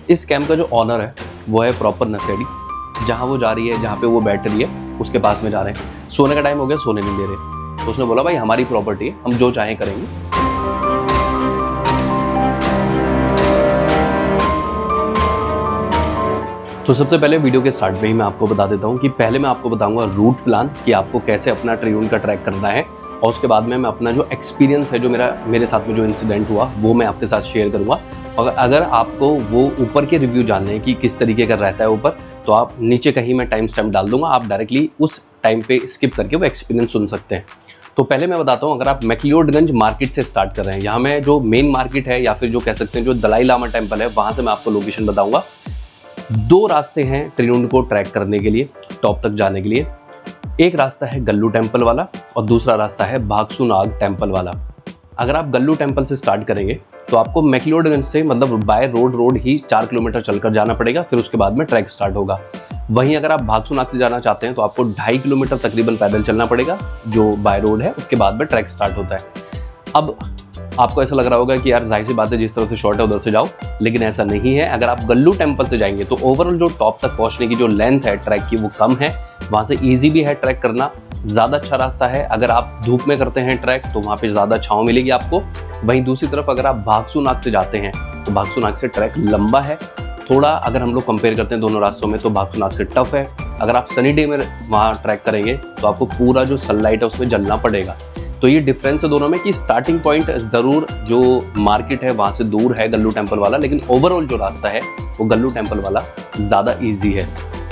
इस कैंप का जो ऑनर है वो है प्रॉपर नशेड़ी। जहाँ वो जा रही है, जहाँ पे वो बैठ रही है, उसके पास में जा रहे हैं। सोने का टाइम हो गया, सोने नहीं दे रहे। तो उसने बोला भाई हमारी प्रॉपर्टी है, हम जो चाहें करेंगे। तो सबसे पहले वीडियो के स्टार्ट में ही मैं आपको बता देता हूँ कि पहले मैं आपको बताऊंगा रूट प्लान कि आपको कैसे अपना ट्रियून का ट्रैक करना है, और उसके बाद में मैं अपना जो एक्सपीरियंस है, जो मेरे साथ में जो इंसिडेंट हुआ वो मैं आपके साथ शेयर करूँगा। और अगर आपको वो ऊपर के रिव्यू जानने हैं कि किस तरीके का रहता है ऊपर, तो आप नीचे कहीं मैं टाइम स्टैम्प डाल दूंगा, आप डायरेक्टली उस टाइम पे स्किप करके वो एक्सपीरियंस सुन सकते हैं। तो पहले मैं बताता हूँ, अगर आप मैक्लियोडगंज मार्केट से स्टार्ट कर रहे हैं, यहाँ में जो मेन मार्केट है या फिर जो कह सकते हैं जो दलाई लामा टेम्पल है, वहाँ से मैं आपको लोकेशन बताऊँगा। दो रास्ते हैं ट्रियून को ट्रैक करने के लिए, टॉप तक जाने के लिए। एक रास्ता है गल्लू टेम्पल वाला और दूसरा रास्ता है भागसूनाग टेम्पल वाला। अगर आप गल्लू टेम्पल से स्टार्ट करेंगे तो आपको मैक्लियोडगंज से मतलब बाय रोड ही 4 किलोमीटर चलकर जाना पड़ेगा, फिर उसके बाद में ट्रैक स्टार्ट होगा। वहीं अगर आप भागसूनाग से जाना चाहते हैं तो आपको 2.5 किलोमीटर तकरीबन पैदल चलना पड़ेगा, जो बाय रोड है, उसके बाद में ट्रैक स्टार्ट होता है। अब आपको ऐसा लग रहा होगा कि यार जाहिर सी बात है, जिस तरह से शॉर्ट है उधर से जाओ, लेकिन ऐसा नहीं है। अगर आप गल्लू टेम्पल से जाएंगे तो ओवरऑल जो टॉप तक पहुंचने की जो लेंथ है ट्रैक की वो कम है, वहाँ से ईजी भी है ट्रैक करना, ज़्यादा अच्छा रास्ता है। अगर आप धूप में करते हैं ट्रैक तो वहाँ पे ज़्यादा छाँव मिलेगी आपको। वहीं दूसरी तरफ अगर आप भागसूनाग से जाते हैं तो भागसूनाग से ट्रैक लंबा है थोड़ा। अगर हम लोग कंपेयर करते हैं दोनों रास्तों में तो भागसूनाग से टफ है। अगर आप सनी डे में वहाँ ट्रैक करेंगे तो आपको पूरा जो सनलाइट है उसमें जलना पड़ेगा। तो ये डिफरेंस है दोनों में कि स्टार्टिंग पॉइंट ज़रूर जो मार्केट है वहाँ से दूर है गल्लू टेम्पल वाला, लेकिन ओवरऑल जो रास्ता है वो गल्लू टेम्पल वाला ज़्यादा ईजी है।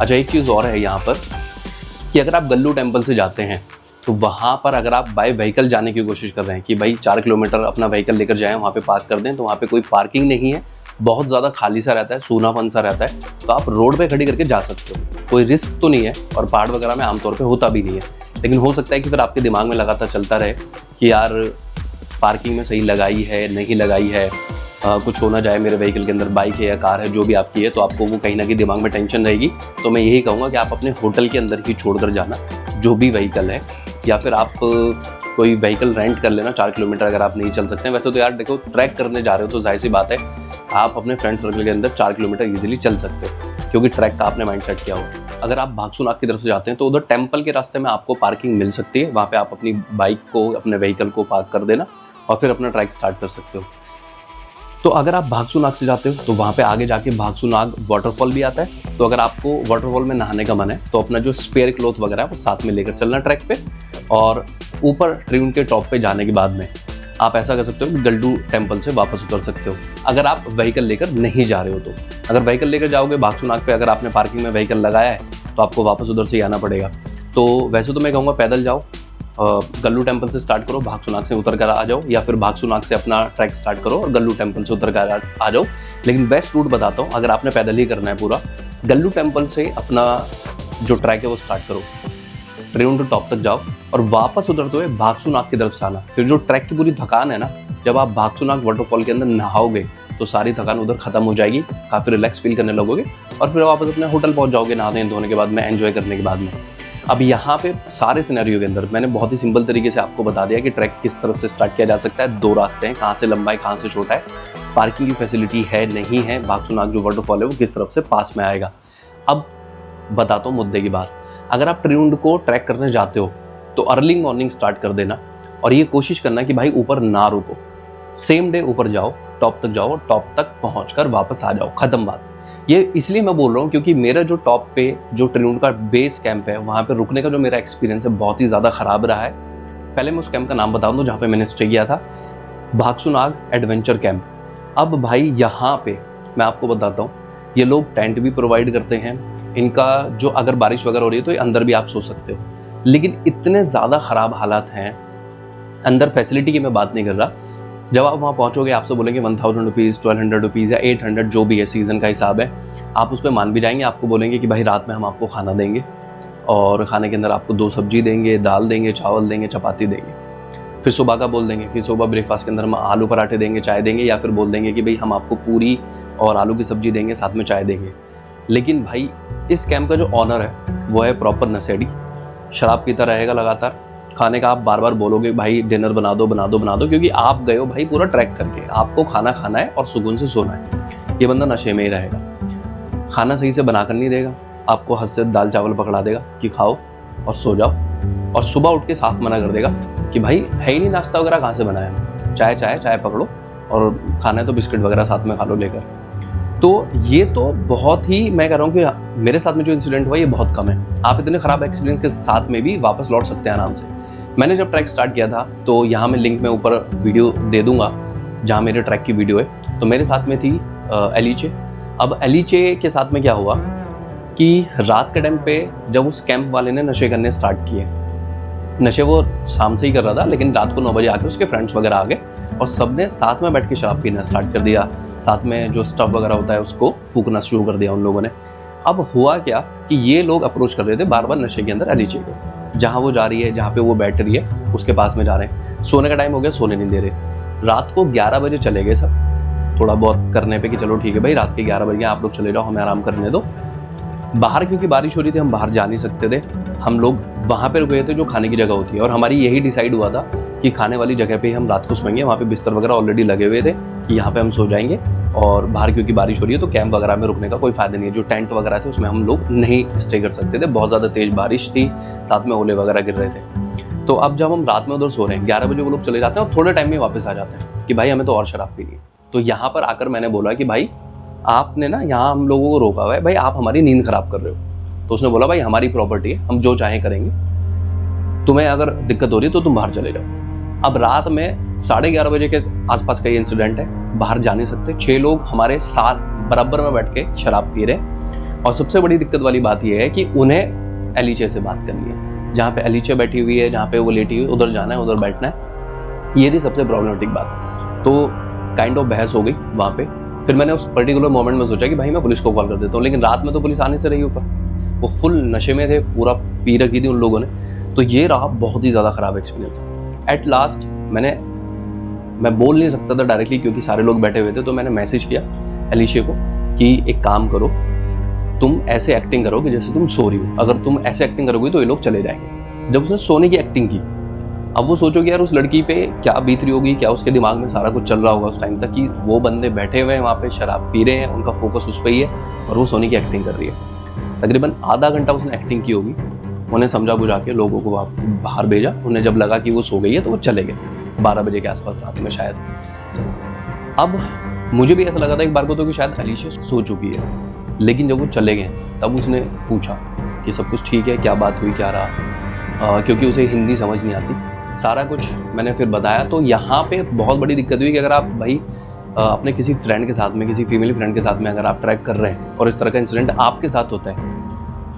अच्छा, एक चीज़ और है यहाँ पर कि अगर आप गल्लू टेम्पल से जाते हैं तो वहाँ पर अगर आप बाय व्हीकल जाने की कोशिश कर रहे हैं कि भाई 4 किलोमीटर अपना व्हीकल लेकर जाएं, वहाँ पे पार्क कर दें, तो वहाँ पे कोई पार्किंग नहीं है, बहुत ज़्यादा खाली सा रहता है, सूनापन सा रहता है। तो आप रोड पे खड़ी करके जा सकते हो, कोई रिस्क तो नहीं है, और पहाड़ वगैरह में आमतौर पे होता भी नहीं है। लेकिन हो सकता है कि फिर आपके दिमाग में लगातार चलता रहे कि यार पार्किंग में सही लगाई है नहीं लगाई है, कुछ हो ना जाए मेरे व्हीकल के अंदर, बाइक है या कार है जो भी आपकी है, तो आपको वो कहीं ना कहीं दिमाग में टेंशन रहेगी। तो मैं यही कहूँगा कि आप अपने होटल के अंदर ही छोड़कर जाना जो भी व्हीकल है, या फिर आप कोई व्हीकल रेंट कर लेना 4 किलोमीटर अगर आप नहीं चल सकते हैं। वैसे तो यार देखो, ट्रैक करने जा रहे हो तो जाहिर सी बात है आप अपने फ्रेंड सर्कल के अंदर 4 किलोमीटर ईजिली चल सकते हो, क्योंकि ट्रैक का आपने माइंड सेट किया हो। अगर आप भागसूनाग की तरफ से जाते हैं तो उधर टेम्पल के रास्ते में आपको पार्किंग मिल सकती है, वहाँ पे आप अपनी बाइक को, अपने व्हीकल को पार्क कर देना और फिर अपना ट्रैक स्टार्ट कर सकते हो। तो अगर आप भागसूनाग से जाते हो तो वहाँ पे आगे जाके भागसूनाग वाटरफॉल भी आता है। तो अगर आपको वाटरफॉल में नहाने का मन है तो अपना जो स्पेयर क्लॉथ वगैरह है वो साथ में लेकर चलना ट्रैक पे। और ऊपर ट्रियून के टॉप पे जाने के बाद में आप ऐसा कर सकते हो कि गल्लू टेम्पल से वापस उतर सकते हो, अगर आप व्हीकल लेकर नहीं जा रहे हो तो। अगर व्हीकल लेकर जाओगे भागसूनाग पे, अगर आपने पार्किंग में व्हीकल लगाया है तो आपको वापस उधर से ही आना पड़ेगा। तो वैसे तो मैं कहूँगा पैदल जाओ, गल्लू टेम्पल से स्टार्ट करो, भागसूनाग से उतर कर आ जाओ, या फिर भागसूनाग से अपना ट्रैक स्टार्ट करो और गल्लू टेम्पल से उतर कर आ जाओ। लेकिन बेस्ट रूट बताता हूँ, अगर आपने पैदल ही करना है पूरा, गल्लू टेम्पल से अपना जो ट्रैक है वो स्टार्ट करो, ट्रियून टू टॉप तक जाओ और वापस उतरते हुए भागसूनाग की तरफ से आना। फिर जो ट्रैक की पूरी थकान है ना, जब आप भागसूनाग वाटरफॉल के अंदर नहाओगे तो सारी थकान उधर खत्म हो जाएगी, काफ़ी रिलैक्स फील करने लगोगे और फिर वापस अपने होटल पहुंच जाओगे नहाने धोने के बाद में, एंजॉय करने के बाद में। अब यहाँ पे सारे सिनेरियो के अंदर मैंने बहुत ही सिंपल तरीके से आपको बता दिया कि ट्रैक किस तरफ से स्टार्ट किया जा सकता है। 2 रास्ते हैं, कहाँ से लंबा है कहाँ से छोटा है, पार्किंग की फैसिलिटी है नहीं है, भागसूनाग जो वाटरफॉल है वो किस तरफ से पास में आएगा। अब बताता हूँ मुद्दे की बात। अगर आप ट्रियून को ट्रैक करने जाते हो तो अर्ली मॉर्निंग स्टार्ट कर देना और ये कोशिश करना कि भाई ऊपर ना रुको, सेम डे ऊपर जाओ, टॉप तक जाओ और टॉप तक पहुंचकर वापस आ जाओ, खत्म बात। ये इसलिए मैं बोल रहा हूँ क्योंकि मेरा जो टॉप पे जो ट्रियून का बेस कैंप है वहाँ पे रुकने का जो मेरा एक्सपीरियंस है बहुत ही ज़्यादा ख़राब रहा है। पहले मैं उस कैंप का नाम बता दूँ जहाँ पे मैंने स्टे किया था, भागसूनाग एडवेंचर कैंप। अब भाई यहाँ पे मैं आपको बताता हूँ, ये लोग टेंट भी प्रोवाइड करते हैं, इनका जो अगर बारिश वगैरह हो रही है तो अंदर भी आप सो सकते हो, लेकिन इतने ज़्यादा ख़राब हालात हैं अंदर। फैसिलिटी की मैं बात नहीं कर रहा, जब आप वहाँ पहुँचोगे आपसे बोलेंगे 1000 रुपीज़, 1200 रुपीज़ या 800 जो भी है, सीज़न का हिसाब है, आप उस पर मान भी जाएंगे। आपको बोलेंगे कि भाई रात में हम आपको खाना देंगे और खाने के अंदर आपको 2 सब्जी देंगे, दाल देंगे, चावल देंगे, चपाती देंगे। फिर सुबह का बोल देंगे, फिर सुबह ब्रेकफास्ट के अंदर हम आलू पराठे देंगे, चाय देंगे, या फिर बोल देंगे कि भाई हम आपको पूरी और आलू की सब्जी देंगे, साथ में चाय देंगे। लेकिन भाई इस कैंप का जो ऑनर है वो है प्रॉपर नशेड़ी, शराब पीता रहेगा लगातार। खाने का आप बार बार बोलोगे भाई डिनर बना दो बना दो बना दो, क्योंकि आप गए हो भाई पूरा ट्रैक करके, आपको खाना खाना है और सुकून से सोना है। ये बंदा नशे में ही रहेगा, खाना सही से बनाकर नहीं देगा, आपको हाथ से दाल चावल पकड़ा देगा कि खाओ और सो जाओ, और सुबह उठ के साफ मना कर देगा कि भाई है ही नहीं नाश्ता वगैरह, कहाँ से बनाया, चाय पकड़ो और खाना है तो बिस्किट वगैरह साथ में खा लो लेकर। तो ये तो बहुत ही, मैं कह रहा हूँ कि मेरे साथ में जो इंसिडेंट हुआ ये बहुत कम है। आप इतने ख़राब एक्सपीरियंस के साथ में भी वापस लौट सकते हैं आराम से। मैंने जब ट्रैक स्टार्ट किया था, तो यहाँ मैं लिंक में ऊपर वीडियो दे दूँगा जहाँ मेरे ट्रैक की वीडियो है। तो मेरे साथ में थी एलीचे। अब एलीचे के साथ में क्या हुआ कि रात के टाइम पे जब उस कैंप वाले ने नशे करने स्टार्ट किए, नशे वो शाम से ही कर रहा था, लेकिन रात को 9 बजे आके उसके फ्रेंड्स वगैरह आ गए और सब ने साथ में बैठ के शराब पीना स्टार्ट कर दिया। साथ में जो स्टफ वगैरह होता है उसको फूकना शुरू कर दिया उन लोगों ने। अब हुआ क्या कि ये लोग अप्रोच कर रहे थे बार बार नशे के अंदर एलीचे को, जहाँ वो जा रही है, जहाँ पे वो बैठ रही है उसके पास में जा रहे हैं। सोने का टाइम हो गया, सोने नहीं दे रहे। रात को 11 बजे चले गए सब, थोड़ा बहुत करने पे कि चलो ठीक है भाई रात के 11 बजे आप लोग चले जाओ, हमें आराम करने दो। बाहर क्योंकि बारिश हो रही थी, हम बाहर जा नहीं सकते थे, हम लोग वहाँ पे रुके थे जो खाने की जगह होती है, और हमारी यही डिसाइड हुआ था कि खाने वाली जगह पे हम रात को सोएंगे। वहाँ पे बिस्तर वगैरह ऑलरेडी लगे हुए थे कि यहाँ पे हम सो जाएंगे, और बाहर क्योंकि बारिश हो रही है तो कैंप वगैरह में रुकने का कोई फ़ायदा नहीं है। जो टेंट वगैरह थे उसमें हम लोग नहीं स्टे कर सकते थे, बहुत ज़्यादा तेज़ बारिश थी, साथ में ओले वगैरह गिर रहे थे। तो अब जब हम रात में उधर सो रहे हैं, 11 बजे वो लोग चले जाते हैं और थोड़े टाइम में वापस आ जाते हैं कि भाई हमें तो और शराब पीनी है। तो यहाँ पर आकर मैंने बोला कि भाई आपने ना यहाँ हम लोगों को रोका हुआ है, भाई आप हमारी नींद खराब कर रहे हो। तो उसने बोला भाई हमारी प्रॉपर्टी है, हम जो चाहें करेंगे, तुम्हें अगर दिक्कत हो रही है तो तुम बाहर चले जाओ। अब रात में 11:30 बजे के आसपास का ये इंसिडेंट है, बाहर जा नहीं सकते। 6 लोग हमारे साथ बराबर में बैठ के शराब पी रहे, और सबसे बड़ी दिक्कत वाली बात यह है कि उन्हें एलीचे से बात करनी है। जहाँ पे एलीचे बैठी हुई है, जहाँ पे वो लेटी हुई, उधर जाना है, उधर बैठना है। ये थी सबसे प्रॉब्लमेटिक बात। तो काइंड ऑफ बहस हो गई वहाँ पे। फिर मैंने उस पर्टिकुलर मोमेंट में सोचा कि भाई मैं पुलिस को कॉल कर देता हूँ, लेकिन रात में तो पुलिस आने से रही ऊपर, वो फुल नशे में थे, पूरा पी रखी थी उन लोगों ने। तो ये रहा बहुत ही ज़्यादा ख़राब एक्सपीरियंस। एट लास्ट मैं बोल नहीं सकता था डायरेक्टली क्योंकि सारे लोग बैठे हुए थे, तो मैंने मैसेज किया एलिशे को कि एक काम करो, तुम ऐसे एक्टिंग करो कि जैसे तुम सो रही हो। अगर तुम ऐसे एक्टिंग करोगे तो ये लोग चले जाएंगे। जब उसने सोने की एक्टिंग की, अब वो सोचो कि यार उस लड़की पे क्या बीत रही होगी, क्या उसके दिमाग में सारा कुछ चल रहा होगा उस टाइम तक कि वो बंदे बैठे हुए हैं वहाँ पे शराब पी रहे हैं, उनका फोकस उस पर ही है और वो सोने की एक्टिंग कर रही है। तकरीबन आधा घंटा उसने एक्टिंग की होगी। उन्हें समझा बुझा के लोगों को बाहर भेजा। उन्हें जब लगा कि वो सो गई है तो वो चले गए 12 बजे के आसपास रात में शायद। अब मुझे भी ऐसा लगा था एक बार को तो कि शायद एलिशा सो चुकी है, लेकिन जब वो चले गए तब उसने पूछा कि सब कुछ ठीक है, क्या बात हुई, क्या रहा, क्योंकि उसे हिंदी समझ नहीं आती। सारा कुछ मैंने फिर बताया। तो यहाँ पे बहुत बड़ी दिक्कत हुई कि अगर आप भाई अपने किसी फ्रेंड के साथ में, किसी फीमेल फ्रेंड के साथ में अगर आप ट्रैक कर रहे हैं और इस तरह का इंसिडेंट आपके साथ होता है,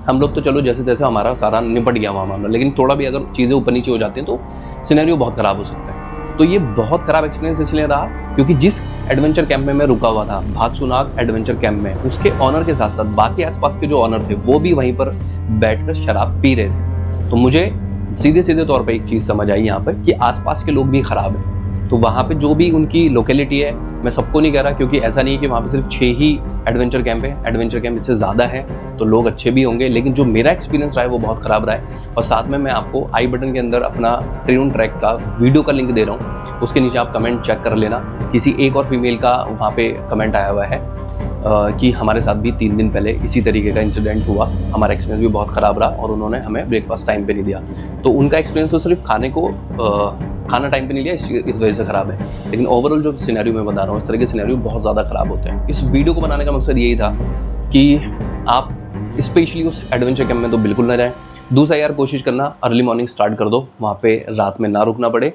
हम लोग तो चलो जैसे तैसे हमारा सारा निपट गया वहाँ मामला, लेकिन थोड़ा भी अगर चीज़ें ऊपर नीचे हो जाती हैं तो सिनेरियो बहुत ख़राब हो सकता है। तो ये बहुत ख़राब एक्सपीरियंस इसलिए रहा क्योंकि जिस एडवेंचर कैंप में मैं रुका हुआ था, भागसुनाग एडवेंचर कैंप में, उसके ऑनर के साथ साथ बाकी आसपास के जो ऑनर थे वो भी वहीं पर बैठकर शराब पी रहे थे। तो मुझे सीधे सीधे तौर पर एक चीज़ समझ आई यहाँ पर कि आसपास के लोग भी ख़राब हैं। तो वहाँ पे जो भी उनकी लोकेलिटी है, मैं सबको नहीं कह रहा क्योंकि ऐसा नहीं है कि वहाँ पे सिर्फ 6 ही एडवेंचर कैंप है, एडवेंचर कैंप इससे ज़्यादा है तो लोग अच्छे भी होंगे, लेकिन जो मेरा एक्सपीरियंस रहा है वो बहुत ख़राब रहा है। और साथ में मैं आपको आई बटन के अंदर अपना ट्रियून ट्रैक का वीडियो का लिंक दे रहा हूँ, उसके नीचे आप कमेंट चेक कर लेना। किसी एक और फीमेल का वहाँ पे कमेंट आया हुआ है कि हमारे साथ भी 3 दिन पहले इसी तरीके का इंसिडेंट हुआ, हमारा एक्सपीरियंस भी बहुत ख़राब रहा और उन्होंने हमें ब्रेकफास्ट टाइम पे नहीं दिया। तो उनका एक्सपीरियंस तो सिर्फ खाना टाइम पे नहीं लिया इस वजह से ख़राब है, लेकिन ओवरऑल जो सिनेरियो मैं बता रहा हूँ इस तरह के सिनेरियो बहुत ज़्यादा ख़राब होते हैं। इस वीडियो को बनाने का मकसद यही था कि आप स्पेशली उस एडवेंचर कैंप में तो बिल्कुल ना जाएँ। दूसरा यार कोशिश करना अर्ली मॉर्निंग स्टार्ट कर दो, वहाँ पे रात में ना रुकना पड़े,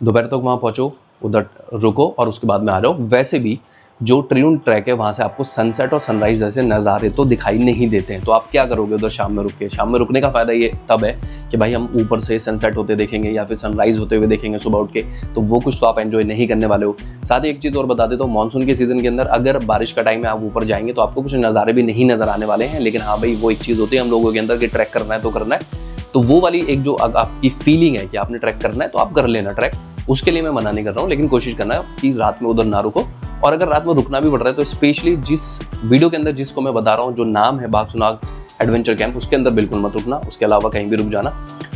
दोपहर तक वहाँ पहुँचो, उधर रुको और उसके बाद में आ जाओ। वैसे भी जो ट्रियून ट्रैक है वहाँ से आपको सनसेट और सनराइज़ जैसे नज़ारे तो दिखाई नहीं देते हैं, तो आप क्या करोगे उधर शाम में रुक के। शाम में रुकने का फ़ायदा ये तब है कि भाई हम ऊपर से सनसेट होते देखेंगे या फिर सनराइज़ होते हुए देखेंगे सुबह उठ के, तो वो कुछ तो आप एंजॉय नहीं करने वाले हो। साथ ही एक चीज़ और बता देता हूँ, मानसून के सीज़न के अंदर अगर बारिश का टाइम है आप ऊपर जाएंगे तो आपको कुछ नज़ारे भी नहीं नज़र आने वाले हैं, लेकिन हाँ भाई वो एक चीज़ होती है हम लोगों के अंदर कि ट्रैक करना है तो करना है। तो वो वाली एक जो आपकी फीलिंग है कि आपने ट्रैक करना है तो आप कर लेना ट्रैक, उसके लिए मैं मना नहीं कर रहा हूँ, लेकिन कोशिश करना है कि रात में उधर ना रुको। और अगर रात में रुकना भी पड़ रहा है तो स्पेशली जिस वीडियो के अंदर जिसको मैं बता रहा हूँ, जो नाम है भागसुनाग एडवेंचर कैंप, उसके अंदर बिल्कुल मत रुकना, उसके अलावा कहीं भी रुक जाना।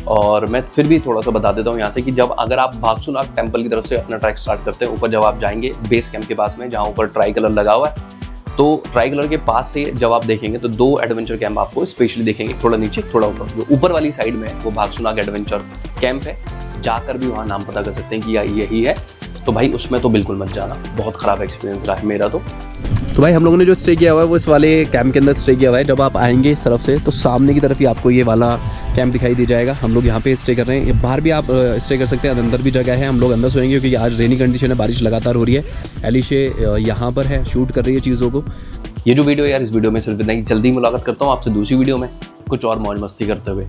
और मैं फिर भी थोड़ा सा बता देता हूँ यहाँ से कि जब अगर आप भागसूनाग टेम्पल की तरफ से अपना ट्रैक स्टार्ट करते हैं, ऊपर जब आप जाएंगे बेस कैंप के पास में जहाँ ऊपर ट्राई कलर लगा हुआ है, तो ट्राई कलर के पास से जब आप देखेंगे तो 2 एडवेंचर कैंप आपको स्पेशली देखेंगे, थोड़ा नीचे थोड़ा ऊपर। जो ऊपर वाली साइड में वो भागसूनाग एडवेंचर कैंप है, जाकर भी वहाँ नाम पता कर सकते हैं कि यही है। तो भाई उसमें तो बिल्कुल मत जाना, बहुत ख़राब एक्सपीरियंस रहा है मेरा तो भाई हम लोगों ने जो स्टे किया हुआ है वो इस वाले कैंप के अंदर स्टे किया हुआ है। जब आप आएंगे इस तरफ से तो सामने की तरफ ही आपको ये वाला कैंप दिखाई दी जाएगा। हम लोग यहाँ पे स्टे कर रहे हैं, बाहर भी आप स्टे कर सकते हैं, अंदर भी जगह है। हम लोग अंदर सोएंगे क्योंकि आज रेनी कंडीशन है, बारिश लगातार हो रही है। एलिशे यहाँ पर है, शूट कर रही है चीज़ों को। ये जो वीडियो यार, इस वीडियो में सिर्फ इतना ही। जल्दी मुलाकात करता हूँ आपसे दूसरी वीडियो में कुछ और मौज मस्ती करते हुए।